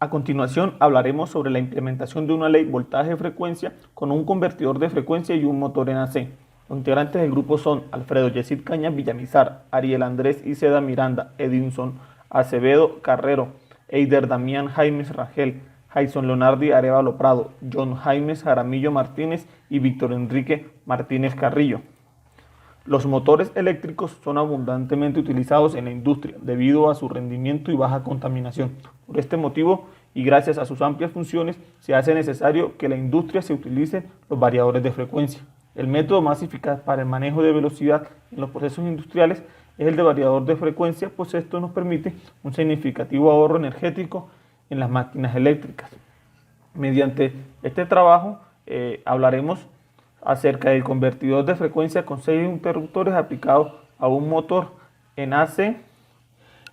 A continuación hablaremos sobre la implementación de una ley voltaje-frecuencia con un convertidor de frecuencia y un motor en AC. Los integrantes del grupo son Alfredo Yesid Cañas Villamizar, Ariel Andrés Iceda Miranda, Edinson Acevedo Carrero, Eider Damián Jaimes Rangel, Jason Leonardi Arevalo Prado, John Jaimes Jaramillo Martínez y Víctor Enrique Martínez Carrillo. Los motores eléctricos son abundantemente utilizados en la industria debido a su rendimiento y baja contaminación. Por este motivo y gracias a sus amplias funciones, se hace necesario que la industria se utilice los variadores de frecuencia. El método más eficaz para el manejo de velocidad en los procesos industriales es el de variador de frecuencia, pues esto nos permite un significativo ahorro energético en las máquinas eléctricas. Mediante este trabajo hablaremos acerca del convertidor de frecuencia con 6 interruptores aplicados a un motor en AC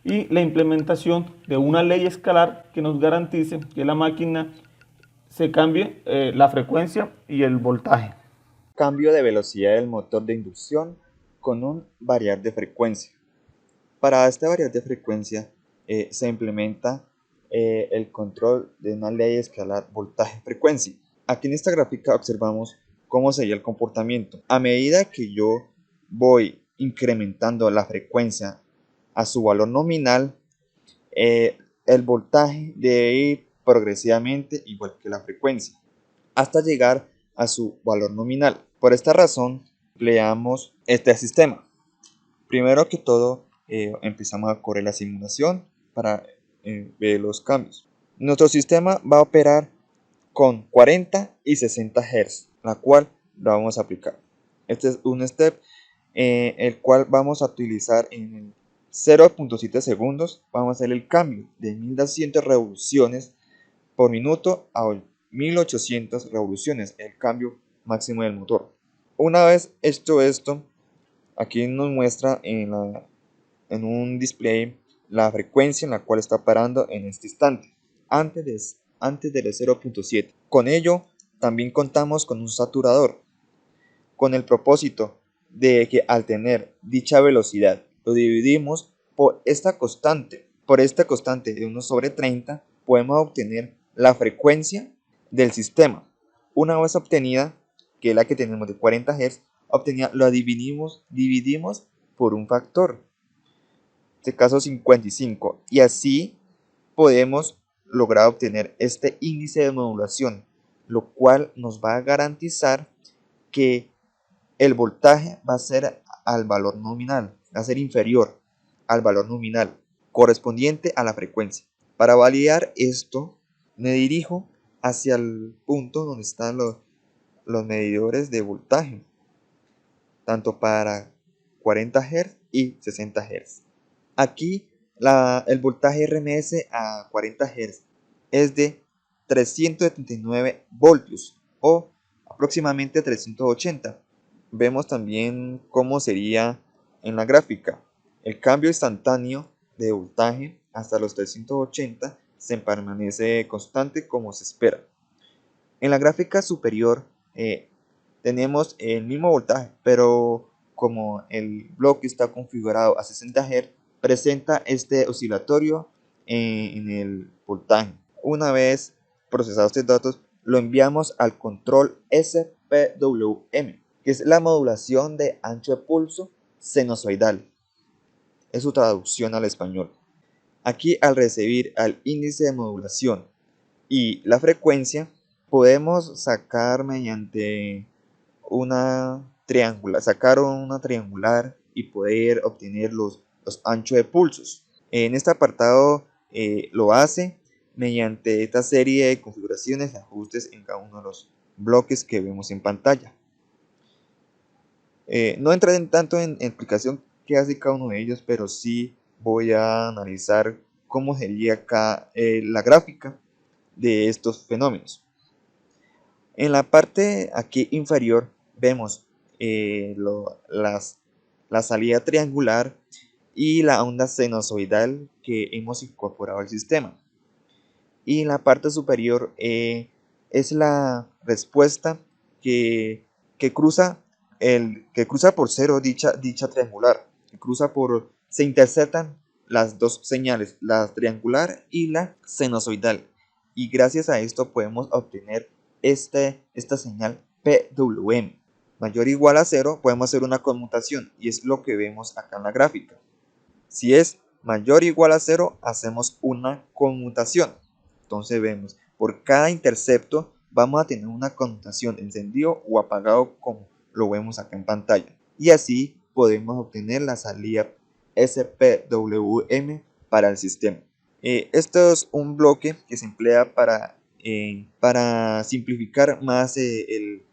y la implementación de una ley escalar que nos garantice que la máquina se cambie la frecuencia y el voltaje. Cambio de velocidad del motor de inducción con un variador de frecuencia. Para este variador de frecuencia se implementa el control de una ley escalar voltaje-frecuencia. Aquí en esta gráfica observamos cómo sería el comportamiento. A medida que yo voy incrementando la frecuencia a su valor nominal, el voltaje debe ir progresivamente igual que la frecuencia, hasta llegar a su valor nominal. Por esta razón, empleamos este sistema. Primero que todo, empezamos a correr la simulación para ver los cambios. Nuestro sistema va a operar con 40 y 60 Hz, la cual la vamos a aplicar. Este es un step el cual vamos a utilizar en 0.7 segundos. Vamos a hacer el cambio de 1200 revoluciones por minuto a 1800 revoluciones, el cambio máximo del motor. Una vez hecho esto, aquí nos muestra en un display la frecuencia en la cual está parando en este instante, antes del 0.7. Con ello, también contamos con un saturador, con el propósito de que al tener dicha velocidad, lo dividimos por esta constante. Por esta constante de 1 sobre 30, podemos obtener la frecuencia del sistema. Una vez obtenida, que es la que tenemos de 40 Hz, lo dividimos por un factor, en este caso 55, y así podemos lograr obtener este índice de modulación, lo cual nos va a garantizar que el voltaje va a ser al valor nominal, va a ser inferior al valor nominal correspondiente a la frecuencia. Para validar esto, me dirijo hacia el punto donde están los medidores de voltaje, tanto para 40 Hz y 60 Hz. Aquí el voltaje RMS a 40 Hz es de 379 voltios o aproximadamente 380. Vemos también cómo sería en la gráfica. El cambio instantáneo de voltaje hasta los 380 se permanece constante como se espera. En la gráfica superior tenemos el mismo voltaje, pero como el bloque está configurado a 60 Hz, presenta este oscilatorio en el voltaje. Una vez procesados estos datos, lo enviamos al control SPWM, que es la modulación de ancho de pulso sinusoidal. Es su traducción al español. Aquí, al recibir al índice de modulación y la frecuencia, podemos sacar mediante una triangular y poder obtener los anchos de pulsos. En este apartado lo hace mediante esta serie de configuraciones y ajustes en cada uno de los bloques que vemos en pantalla. No entraré tanto en explicación qué hace cada uno de ellos, pero sí voy a analizar cómo sería acá la gráfica de estos fenómenos. En la parte aquí inferior vemos la salida triangular y la onda sinusoidal que hemos incorporado al sistema. Y en la parte superior es la respuesta que cruza por cero dicha triangular. Se interceptan las dos señales, la triangular y la sinusoidal. y gracias a esto podemos obtener esta señal PWM. Mayor o igual a 0, podemos hacer una conmutación y es lo que vemos acá en la gráfica. Si es mayor o igual a 0, hacemos una conmutación. Entonces vemos, por cada intercepto vamos a tener una conmutación encendido o apagado como lo vemos acá en pantalla. Y así podemos obtener la salida SPWM para el sistema. Esto es un bloque que se emplea para simplificar más el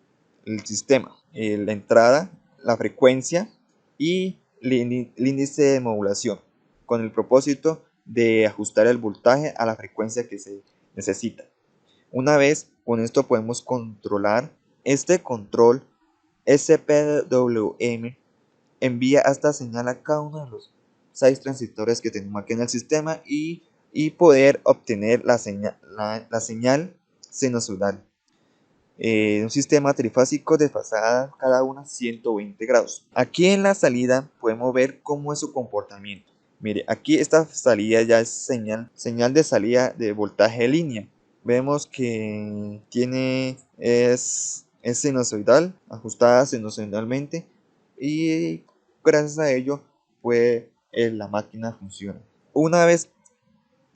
sistema. La entrada, la frecuencia y el índice de modulación, con el propósito de ajustar el voltaje a la frecuencia que se necesita. Una vez con esto podemos controlar este control SPWM envía esta señal a cada uno de los 6 transistores que tenemos aquí en el sistema y poder obtener la señal sinusoidal. Un sistema trifásico desfasada cada una 120 grados. Aquí en la salida podemos ver cómo es su comportamiento. Mire, aquí esta salida ya es señal de salida de voltaje de línea. Vemos que es sinusoidal, ajustada sinusoidalmente, y gracias a ello pues la máquina funciona. Una vez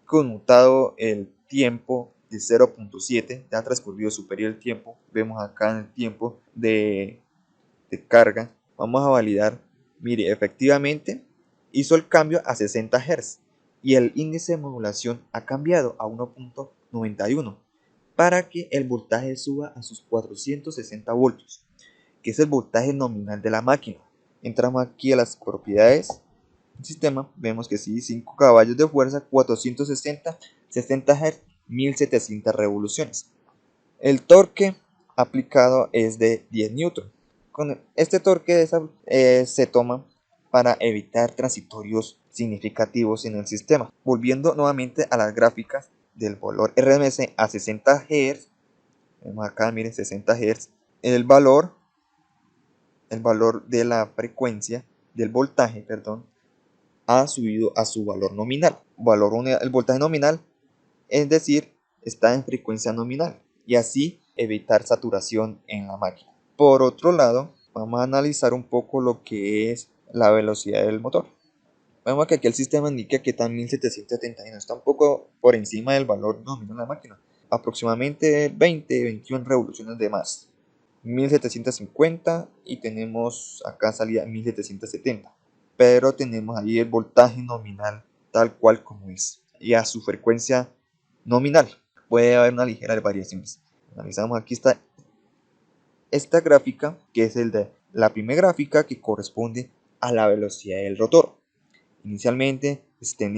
conmutado el tiempo de 0.7, ya ha transcurrido superior el tiempo, vemos acá en el tiempo de carga, vamos a validar, mire, efectivamente hizo el cambio a 60 Hz y el índice de modulación ha cambiado a 1.91 para que el voltaje suba a sus 460 voltios, que es el voltaje nominal de la máquina. Entramos aquí a las propiedades del sistema, vemos que sí, 5 caballos de fuerza, 460, 60 Hz, 1700 revoluciones. El torque aplicado es de 10 newton. Con este torque se toma para evitar transitorios significativos en el sistema. Volviendo nuevamente a las gráficas del valor RMS a 60 Hz, vemos acá, miren, 60 Hz, el valor de la frecuencia del voltaje, perdón, ha subido a su valor nominal. El voltaje nominal, es decir, está en frecuencia nominal, y así evitar saturación en la máquina. Por otro lado, vamos a analizar un poco lo que es la velocidad del motor. Vemos que aquí el sistema indica que está en 1771, está un poco por encima del valor nominal de la máquina, aproximadamente 20-21 revoluciones de más. 1750 y tenemos acá salida 1770, pero tenemos ahí el voltaje nominal tal cual como es, y a su frecuencia nominal puede haber una ligera variación. Analizamos aquí esta gráfica, que es la primera gráfica, que corresponde a la velocidad del rotor. Inicialmente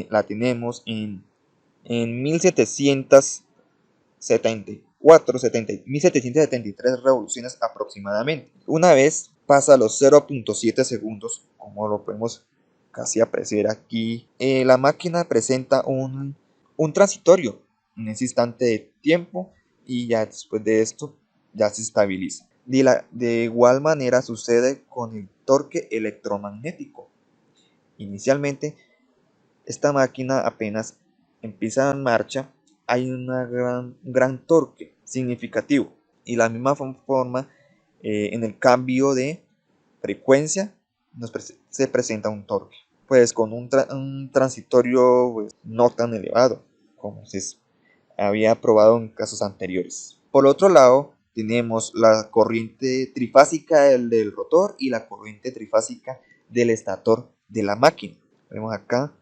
la tenemos en 1773 revoluciones aproximadamente. Una vez pasa los 0.7 segundos, como lo podemos casi apreciar aquí, la máquina presenta un transitorio en ese instante de tiempo, y ya después de esto ya se estabiliza. De igual manera sucede con el torque electromagnético. Inicialmente esta máquina apenas empieza en marcha, hay un gran torque significativo, y la misma forma en el cambio de frecuencia se presenta un torque, pues con un transitorio pues, no tan elevado como se había probado en casos anteriores. Por otro lado, tenemos la corriente trifásica del rotor y la corriente trifásica del estator de la máquina. Vemos acá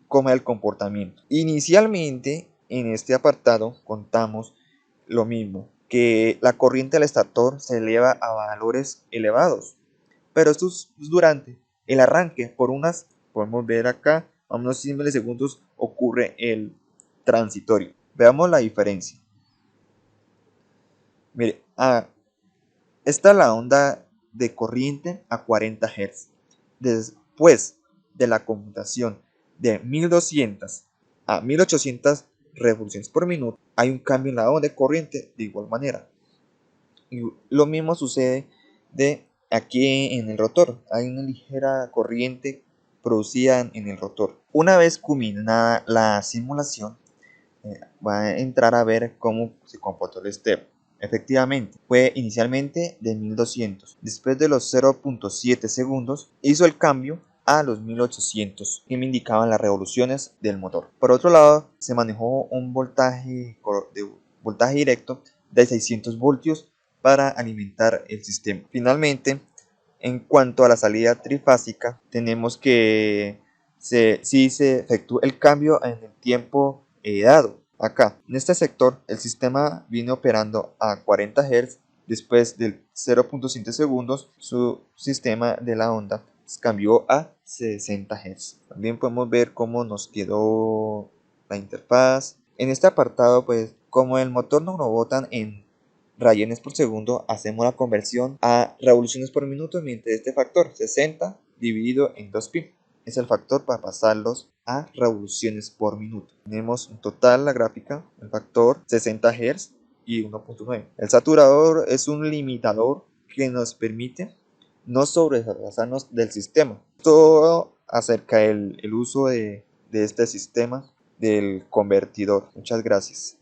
cómo es el comportamiento. Inicialmente, en este apartado contamos lo mismo, que la corriente del estator se eleva a valores elevados, pero esto es durante el arranque. Podemos ver acá, a unos 100 milisegundos ocurre el transitorio. Veamos la diferencia. Mire, esta es la onda de corriente a 40 Hz. Después de la conmutación de 1200 a 1800 revoluciones por minuto, hay un cambio en la onda de corriente de igual manera. Y lo mismo sucede aquí en el rotor. Hay una ligera corriente producida en el rotor. Una vez culminada la simulación, va a entrar a ver cómo se comportó el step. Efectivamente, fue inicialmente de 1200. Después de los 0.7 segundos, hizo el cambio a los 1800 y me indicaban las revoluciones del motor. Por otro lado, se manejó un voltaje directo de 600 voltios para alimentar el sistema. Finalmente, en cuanto a la salida trifásica, tenemos que sí se efectuó el cambio en el tiempo dado. Acá, en este sector, el sistema viene operando a 40 Hz. Después de 0.7 segundos, su sistema de la onda cambió a 60 Hz. También podemos ver cómo nos quedó la interfaz. En este apartado, pues, como el motor nos lo botan en rayones por segundo, hacemos la conversión a revoluciones por minuto mediante este factor 60 dividido en 2pi. Es el factor para pasarlos a revoluciones por minuto. Tenemos en total la gráfica, el factor 60 Hz y 1.9. El saturador es un limitador que nos permite no sobrepasarnos del sistema. Todo acerca del uso de este sistema del convertidor. Muchas gracias.